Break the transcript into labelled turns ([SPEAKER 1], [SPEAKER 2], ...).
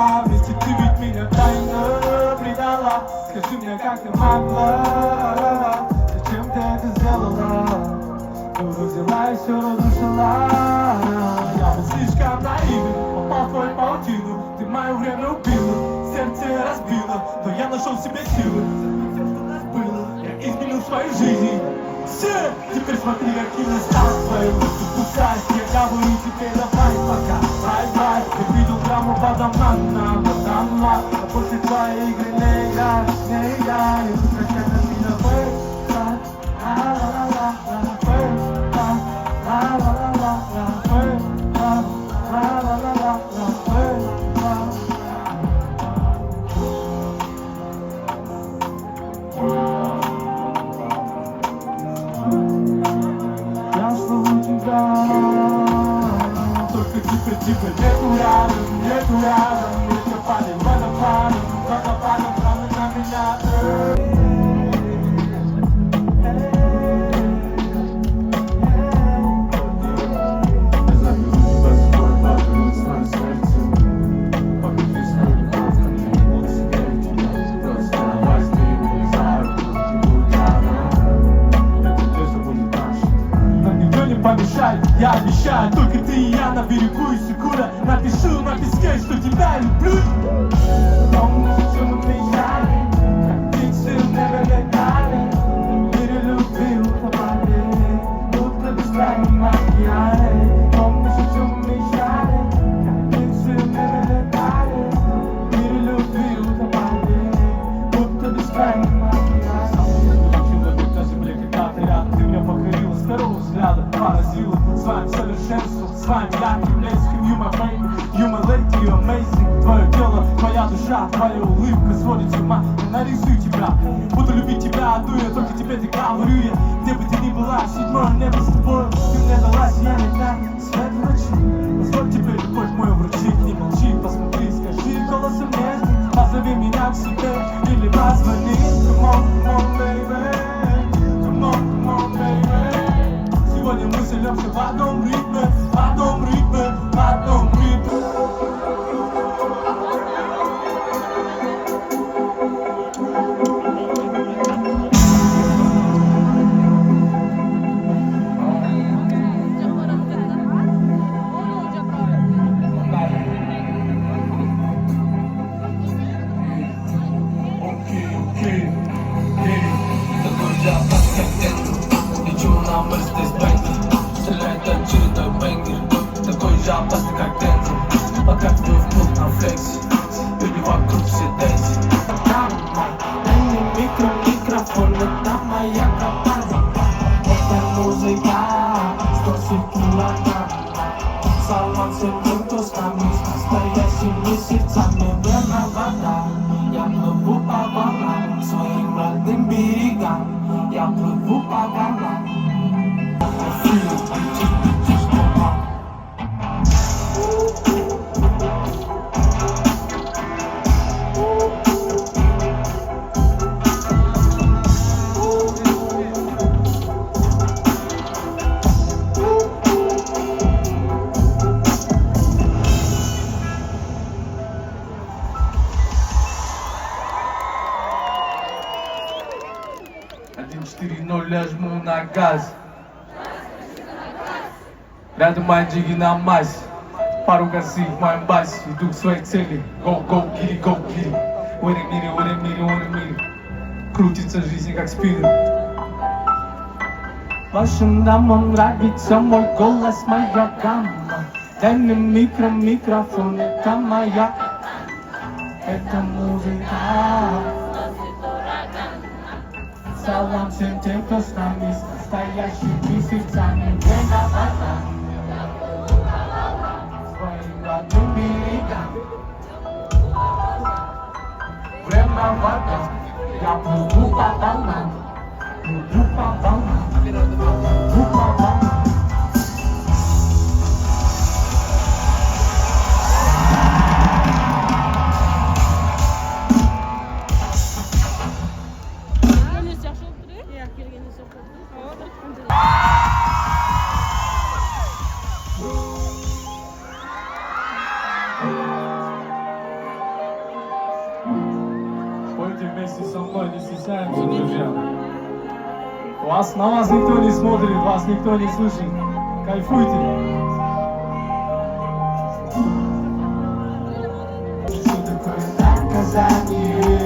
[SPEAKER 1] глаза. Вместе ты ведь меня тайно предала. Скажи мне, как ты могла? Зачем ты это сделала? Дура взяла и все разрушила. Я был слишком наивен, попал в твою паутину. Ты мое время убила, сердце разбила. Но я нашел в себе силы. Все, что у нас было, я изменил свою жизнь. Все, теперь смотри, каким я стал. Твои руки пускать, я говорю тебе давай пока. Бай-бай, я видел драму подо мной. А после твоей игры не играю, не играю. Как это меня выиграть? Я слышу тебя, только типа нету рядом, ветер падает водопадом, камни на меня. Я обещаю, только ты и я на берегу и секура. Напишу на песке, что тебя люблю. Помнишь, что мы мечтали, как птицы в небе летали. Перелюбил попали, будто бескрайнем океане. Помнишь, что мы мечтали, как птицы в небе летали. Перелюбил попали, будто бескрайнем океане. На земле, когда ты рядом, ты меня покорила с первого взгляда, поразила своим совершенством, своим ярким блеском. You my baby, you my lady, you amazing. Твое тело, твоя душа, твоя улыбка сводит с ума. Я нарисую тебя, буду любить тебя, одну я только тебе ты говорю я. Где бы ты ни была, седьмое небо с тобой. Ты мне дала сияние дня, свет ночи. Позволь тебе любовь мою вручить, не молчи, посмотри, скажи голосом нежным. Позови меня к себе или позвони. Come on, baby. Come on, baby. Сегодня мы сольемся в одном ритме, в одном ритме, в одном ритме. Микрофон, это моя команда. Это музыка, 100 килограмм. Салон всем тем, кто с нами, настоящими сердцами. Время вода, я плыву по волнам, своим родным берегам. Я плыву по волнам. Я жму на газ. Рядом мои джиги на массе. Пару газы в моем басе. Иду к своей цели. Go, go, get it, go, get it. В этом мире, в этом мире, в этом мире крутится жизнь как спиннер. Вашим дамам нравится мой голос, моя гамма. Дай мне микрофон, это моя. Это музыка. Салам всем тем, кто с нами, с настоящими сердцами. Время вода, своим родным берегам. Время вода, я плыву по волнам, плыву по волнам, плыву по волнам. Прощаемся, друзья. На вас никто не смотрит, вас никто не слышит. Кайфуйте. Что такое наказание?